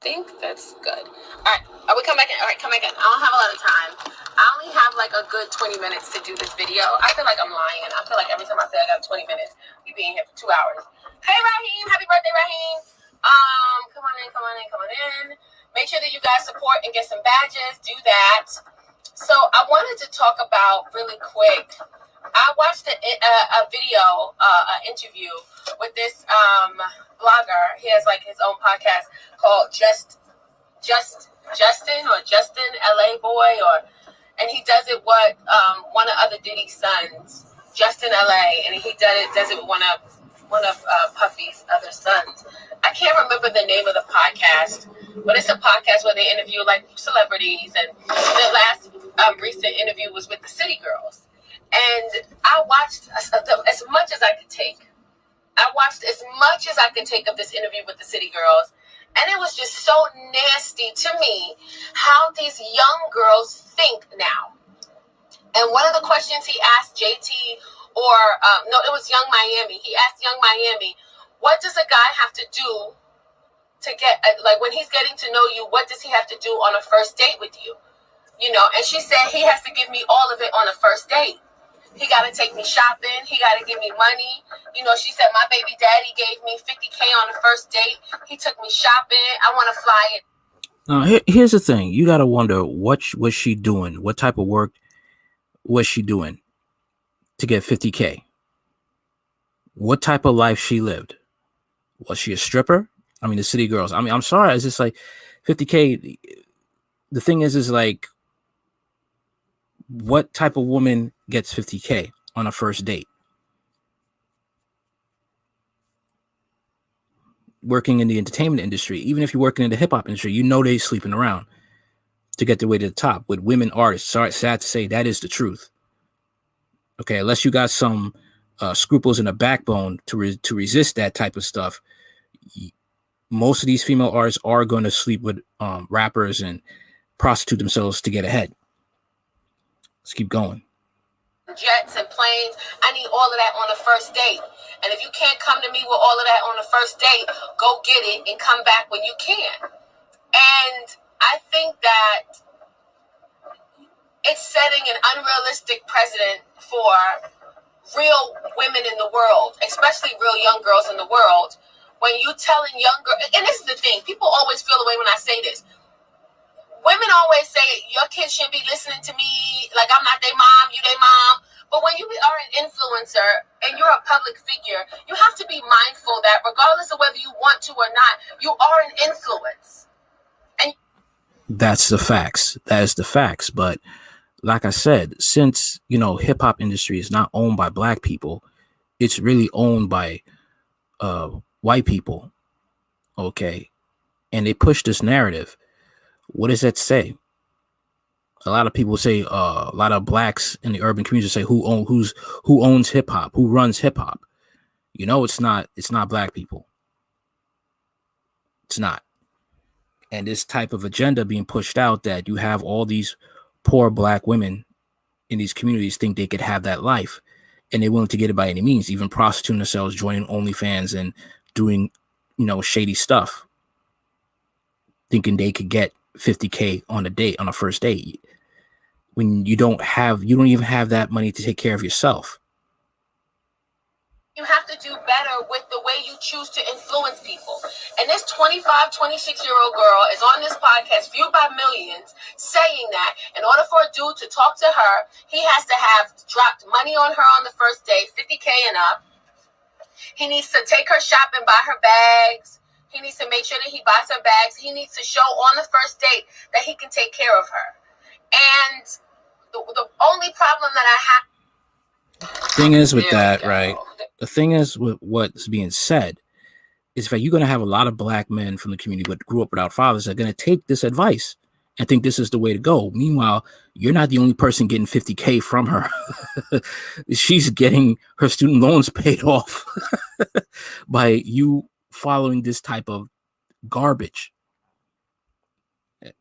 think that's good. All right. Are we come back in? All right, come back in. I don't have a lot of time. I only have like a good 20 minutes to do this video. I feel like I'm lying. I feel like every time I say I got 20 minutes, we be in here for 2 hours. Hey, Raheem. Happy birthday, Raheem. Come on in, come on in, come on in. Make sure that you guys support and get some badges. Do that. So I wanted to talk about really quick. I watched a video, an interview with this blogger. He has like his own podcast called Justin LA Boy, and he does it with one of other Diddy's sons, Justin LA, and he does it with one of Puffy's other sons. I can't remember the name of the podcast, but it's a podcast where they interview like celebrities, and the last recent interview was with the City Girls. And I watched as much as I could take. I watched as much as I could take of this interview with the City Girls. And it was just so nasty to me how these young girls think now. And one of the questions he asked JT, it was Young Miami. He asked Young Miami, what does a guy have to do to get, like when he's getting to know you, what does he have to do on a first date with you? You know, and she said he has to give me all of it on a first date. He got to take me shopping. He got to give me money. You know, she said, my baby daddy gave me $50K on the first date. He took me shopping. I want to fly it. Now, here's the thing. You got to wonder, what was she doing? What type of work was she doing to get $50K? What type of life she lived? Was she a stripper? I mean, the City Girls. I mean, I'm sorry. It's just like $50K. The thing is like, what type of woman gets $50K on a first date? Working in the entertainment industry, even if you're working in the hip hop industry, you know they're sleeping around to get their way to the top with women artists. Sorry, sad to say, that is the truth. Okay, unless you got some scruples and a backbone to resist that type of stuff, most of these female artists are going to sleep with rappers and prostitute themselves to get ahead. Let's keep going. Jets and planes. I need all of that on the first date. And if you can't come to me with all of that on the first date, go get it and come back when you can. And I think that it's setting an unrealistic precedent for real women in the world, especially real young girls in the world. When you telling young girls, and this is the thing, people always feel the way when I say this. Women always say, your kids shouldn't be listening to me, like I'm not their mom, you their mom. But when you are an influencer and you're a public figure, you have to be mindful that regardless of whether you want to or not, you are an influence. And that's the facts. That is the facts. But like I said, since, hip hop industry is not owned by black people, it's really owned by white people. Okay. And they push this narrative. What does that say? A lot of people say, a lot of blacks in the urban community say, who owns hip hop, who runs hip hop? It's not black people. It's not. And this type of agenda being pushed out, that you have all these poor black women in these communities think they could have that life, and they're willing to get it by any means, even prostituting themselves, joining OnlyFans and doing, shady stuff, thinking they could get $50K on a first date, when you don't even have that money to take care of yourself. You have to do better with the way you choose to influence people. And this 25, 26-year-old girl is on this podcast, viewed by millions, saying that in order for a dude to talk to her, he has to have dropped money on her on the first date, $50K and up. He needs to take her shopping, buy her bags. He needs to make sure that he buys her bags. He needs to show on the first date that he can take care of her. And the only problem that I have. Thing is with that, right? The thing is with what's being said is that you're going to have a lot of black men from the community but grew up without fathers that are going to take this advice and think this is the way to go. Meanwhile, you're not the only person getting $50K from her. She's getting her student loans paid off by you following this type of garbage.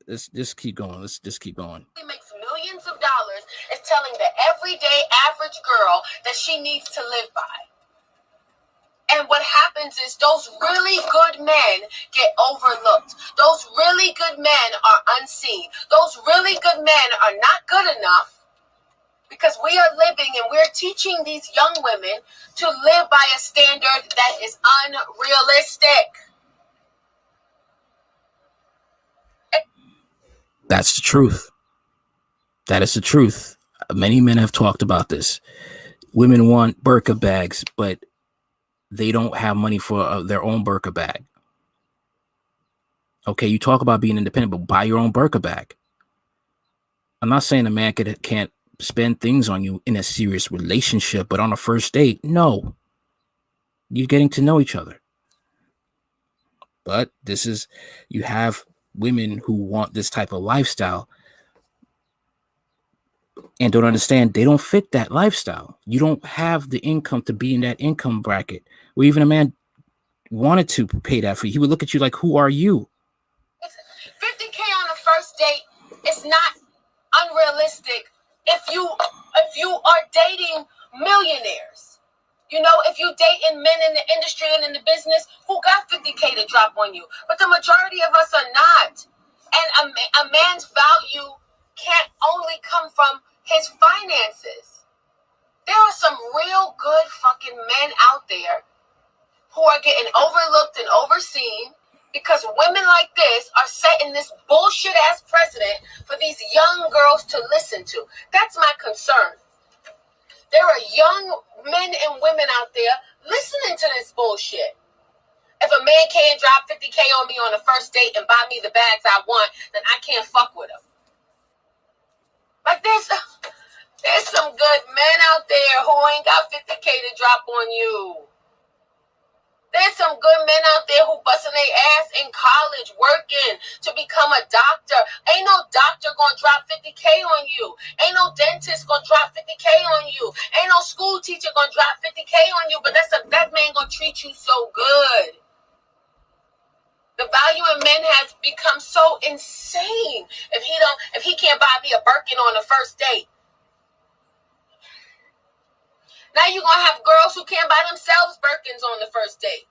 Let's just keep going. Let's just keep going. He makes millions of dollars is telling the everyday average girl that she needs to live by. And what happens is those really good men get overlooked. Those really good men are unseen. Those really good men are not good enough because we are living and we're teaching these young women to live by a standard that is unrealistic. That's the truth. That is the truth. Many men have talked about this. Women want burqa bags, but they don't have money for their own burqa bag. Okay, you talk about being independent, but buy your own burqa bag. I'm not saying a man can't spend things on you in a serious relationship, but on a first date, no. You're getting to know each other. But you have women who want this type of lifestyle and don't understand they don't fit that lifestyle. You don't have the income to be in that income bracket where even a man wanted to pay that for you. He would look at you like, who are you? 50K on a first date is not unrealistic if you are dating millionaires. You know, if you dating men in the industry and in the business who got 50K to drop on you. But the majority of us are not. And a man's value can't only come from his finances. There are some real good fucking men out there who are getting overlooked and overseen because women like this are setting this bullshit ass precedent for these young girls to listen to. That's my concern. There are young men and women out there listening to this bullshit. If a man can't drop 50K on me on the first date and buy me the bags I want, then I can't fuck with him. Like there's some good men out there who ain't got 50K to drop on you. There's some good men out there who busting their ass in college working to become a doctor. Ain't no doctor gonna drop 50K on you. Ain't no dentist gonna drop 50K on you. Ain't no school teacher gonna drop 50K on you. But that man gonna treat you so good. The value in men has become so insane. If he can't buy me a Birkin on the first date. Now you're going to have girls who can't buy themselves Birkins on the first date.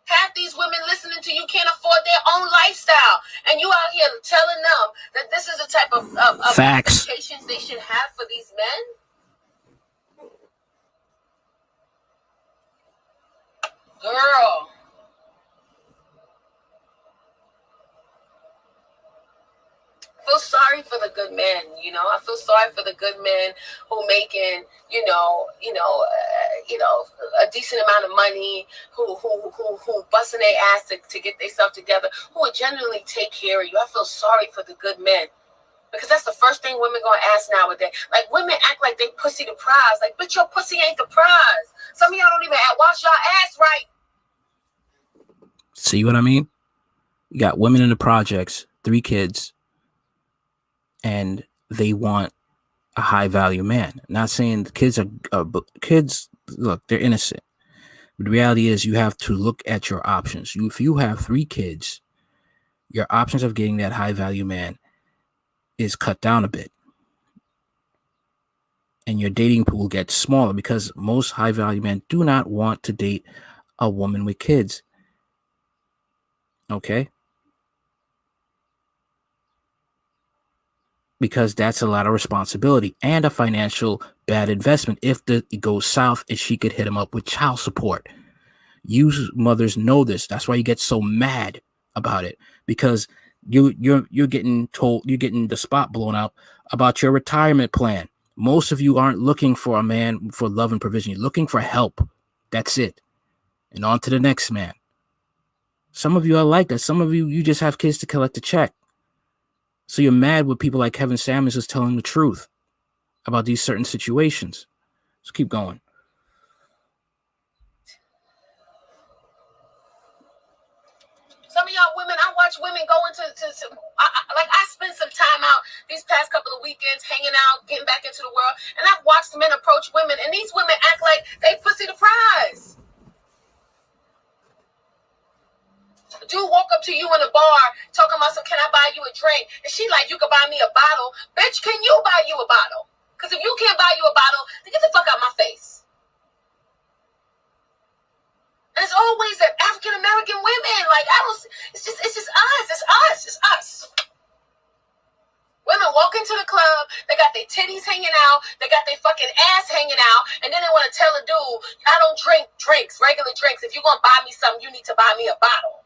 Half these women listening to you can't afford their own lifestyle. And you out here telling them that this is the type of Facts. expectations they should have for these men? Girl. I feel sorry for the good men, you know. I feel sorry for the good men who making, a decent amount of money, who busting their ass to get themselves together, who would genuinely take care of you. I feel sorry for the good men. Because that's the first thing women gonna ask nowadays. Like, women act like they pussy the prize. Like, bitch, your pussy ain't the prize. Some of y'all don't even wash y'all ass right. See what I mean? You got women in the projects, 3 kids, and they want a high value man. Not saying the kids kids, look, they're innocent. But the reality is you have to look at your options. If you have 3 kids, your options of getting that high value man is cut down a bit. And your dating pool gets smaller because most high value men do not want to date a woman with kids. Okay? Because that's a lot of responsibility and a financial bad investment if it goes south and she could hit him up with child support. You mothers know this. That's why you get so mad about it, because you're getting told, you're getting the spot blown out about your retirement plan. Most of you aren't looking for a man for love and provision. You're looking for help. That's it. And on to the next man. Some of you are like that. Some of you just have kids to collect a check. So you're mad with people like Kevin Samuels is telling the truth about these certain situations. So keep going. Some of y'all women, I watch women go into, I spent some time out these past couple of weekends hanging out, getting back into the world, and I've watched men approach women, and these women act like they pussy the prize. Dude walk up to you in a bar talking about some, can I buy you a drink? And she like, you can buy me a bottle. Bitch, can you buy you a bottle? Because if you can't buy you a bottle, then get the fuck out my face. And it's always that African American women. Like, I don't. It's just us. It's us. Women walk into the club, they got their titties hanging out, they got their fucking ass hanging out, and then they want to tell a dude, I don't drink drinks, regular drinks. If you're going to buy me something, you need to buy me a bottle.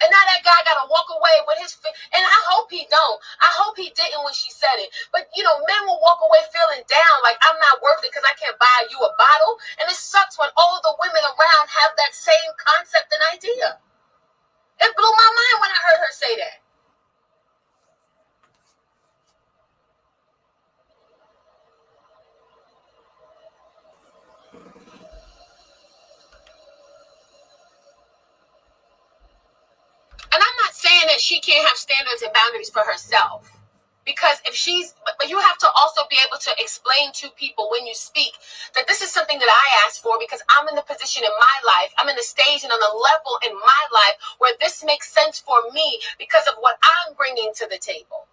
And now that guy got to walk away with his, and I hope he don't. I hope he didn't when she said it. But, you know, men will walk away feeling down, like I'm not worth it because I can't buy you a bottle. And it sucks when all the women around have that same concept and idea. It blew my mind when I heard her say that. And I'm not saying that she can't have standards and boundaries for herself. Because if she's, but you have to also be able to explain to people when you speak that this is something that I asked for because I'm in the position in my life, I'm in the stage and on the level in my life where this makes sense for me because of what I'm bringing to the table.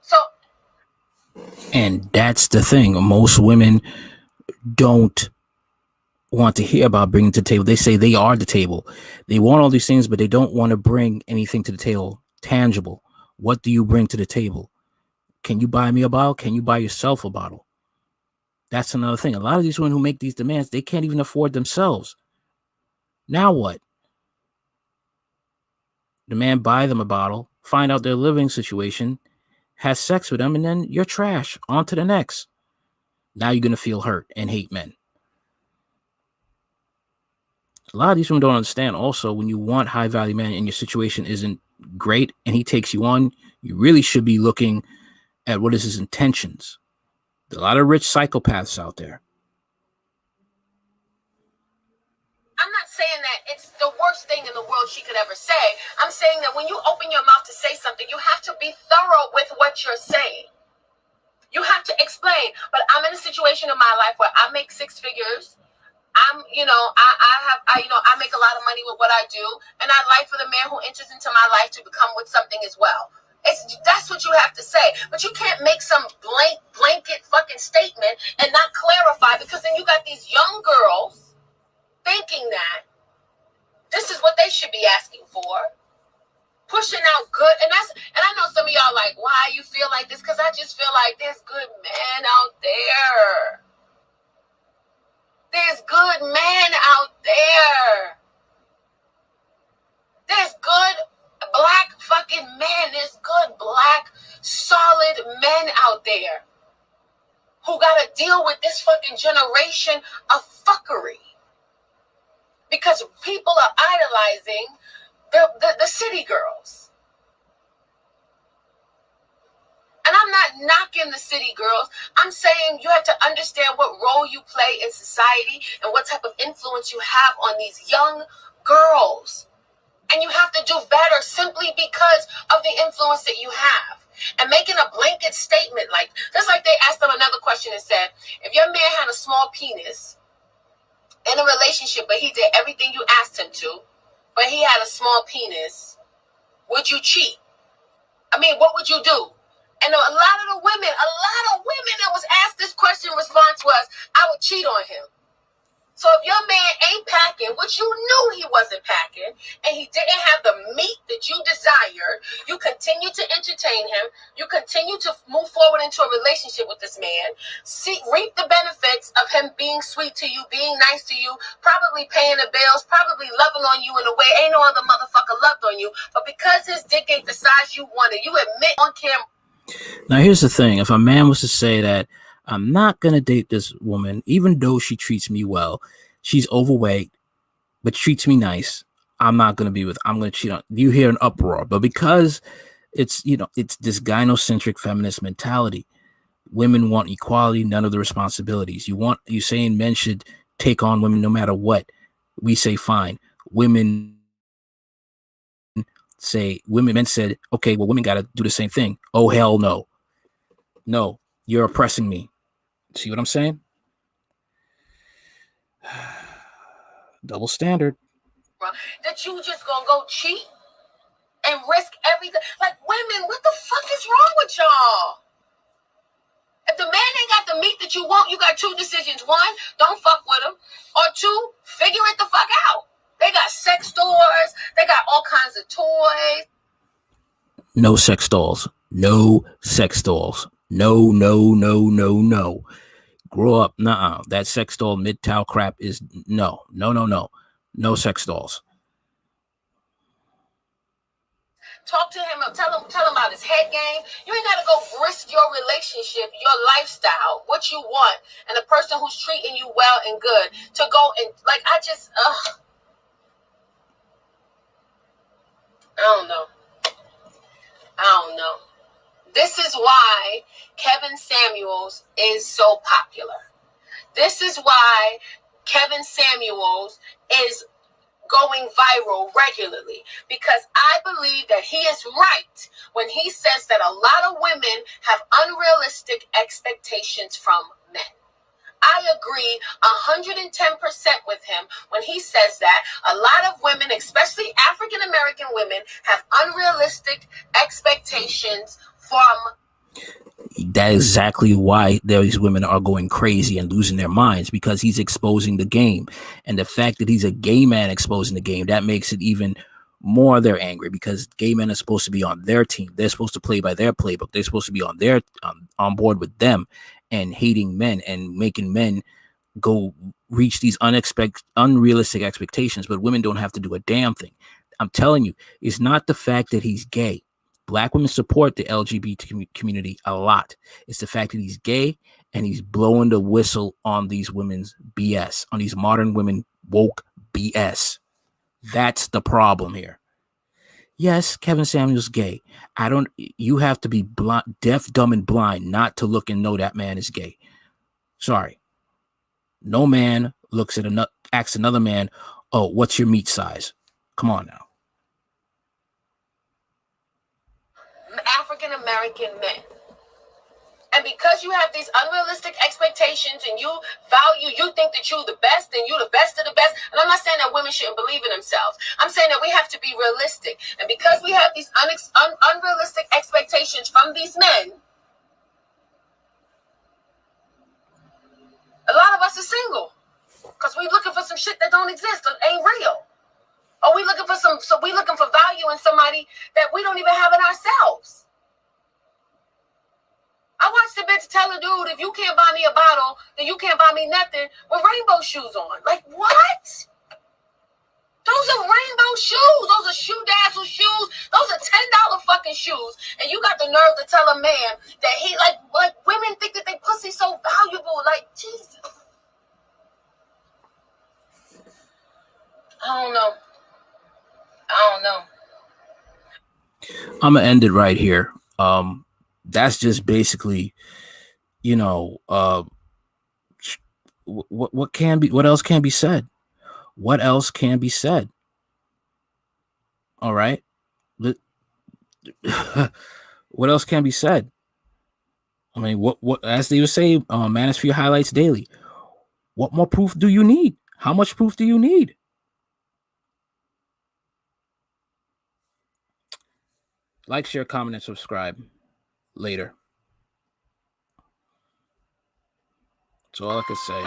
So, and that's the thing. Most women don't want to hear about bringing to the table. They say they are the table. They want all these things, but they don't want to bring anything to the table tangible. What do you bring to the table? Can you buy me a bottle? Can you buy yourself a bottle? That's another thing. A lot of these women who make these demands, they can't even afford themselves. Now what? The man buy them a bottle, find out their living situation, has sex with them, and then you're trash. On to the next. Now you're going to feel hurt and hate men. A lot of these women don't understand also when you want high value men and your situation isn't great and he takes you on, you really should be looking at what is his intentions. There's a lot of rich psychopaths out there. I'm not saying that it's the worst thing in the world she could ever say. I'm saying that when you open your mouth to say something, you have to be thorough with what you're saying. You have to explain. But I'm in a situation in my life where I make six figures. I make a lot of money with what I do, and I'd like for the man who enters into my life to become with something as well. That's what you have to say, but you can't make some blanket fucking statement and not clarify, because then you got these young girls thinking that this is what they should be asking for, pushing out good, and I know some of y'all like, why you feel like this? Because I just feel like there's good men out there. There's good men out there. There's good black fucking men. There's good black solid men out there who gotta deal with this fucking generation of fuckery. Because people are idolizing the city girls. And I'm not knocking the city girls. I'm saying you have to understand what role you play in society and what type of influence you have on these young girls. And you have to do better simply because of the influence that you have. And making a blanket statement like, just like they asked them another question and said, if your man had a small penis in a relationship, but he did everything you asked him to, but he had a small penis, would you cheat? I mean, what would you do? And a lot of women that was asked this question, response was, I would cheat on him. So if your man ain't packing, which you knew he wasn't packing, and he didn't have the meat that you desired, you continue to entertain him, you continue to move forward into a relationship with this man, reap the benefits of him being sweet to you, being nice to you, probably paying the bills, probably loving on you in a way ain't no other motherfucker loved on you, but because his dick ain't the size you wanted, you admit on camera. Now, here's the thing. If a man was to say that I'm not going to date this woman, even though she treats me well, she's overweight, but treats me nice, I'm not going to be with, I'm going to cheat on, you hear an uproar. But because it's this gynocentric feminist mentality, women want equality, none of the responsibilities. You saying men should take on women no matter what. We say, fine. Men said, okay, well, women got to do the same thing. Oh, hell no. No, you're oppressing me. See what I'm saying? Double standard. That you just gonna go cheat and risk everything. Like, women, what the fuck is wrong with y'all? If the man ain't got the meat that you want, you got two decisions. One, don't fuck with him. Or two, figure it the fuck out. They got sex stores. They got all kinds of toys. No sex dolls. No sex dolls. No, no, no, no, no. Grow up. Nuh-uh. That sex doll mid-towel crap is no. No, no, no. No sex dolls. Talk to him, tell him about his head game. You ain't gotta go risk your relationship, your lifestyle, what you want, and the person who's treating you well and good to go and like I don't know. I don't know. This is why Kevin Samuels is so popular. This is why Kevin Samuels is going viral regularly, because I believe that he is right when he says that a lot of women have unrealistic expectations from men. I agree 110% with him when he says that a lot of women, especially African American women, have unrealistic expectations from. That's exactly why these women are going crazy and losing their minds, because he's exposing the game. And the fact that he's a gay man exposing the game, that makes it even more they're angry, because gay men are supposed to be on their team. They're supposed to play by their playbook. They're supposed to be on their on board with them, and hating men and making men go reach these unrealistic expectations. But women don't have to do a damn thing. I'm telling you, it's not the fact that he's gay. Black women support the LGBT community a lot. It's the fact that he's gay and he's blowing the whistle on these women's BS, on these modern women woke BS. That's the problem here. Yes, Kevin Samuels gay. You have to be blind, deaf, dumb, and blind not to look and know that man is gay. Sorry. No man asks another man, oh, what's your meat size? Come on now. African American men. And because you have these unrealistic expectations and you think that you're the best and you're the best of the best. And I'm not saying that women shouldn't believe in themselves. I'm saying that we have to be realistic. And because we have these unrealistic expectations from these men, a lot of us are single. Because we're looking for some shit that don't exist, that ain't real. Or we looking for value in somebody that we don't even have in ourselves. I watched the bitch tell a dude, if you can't buy me a bottle, then you can't buy me nothing, with rainbow shoes on. Like, what? Those are rainbow shoes. Those are shoe dazzle shoes. Those are $10 fucking shoes. And you got the nerve to tell a man that he, like women think that they pussy so valuable. Like, Jesus. I don't know. I'm gonna end it right here. That's just basically, what else can be said? What else can be said? All right. What else can be said? I mean, what as they would say, Manosphere highlights daily. What more proof do you need? How much proof do you need? Like, share, comment, and subscribe. Later. That's all I can say.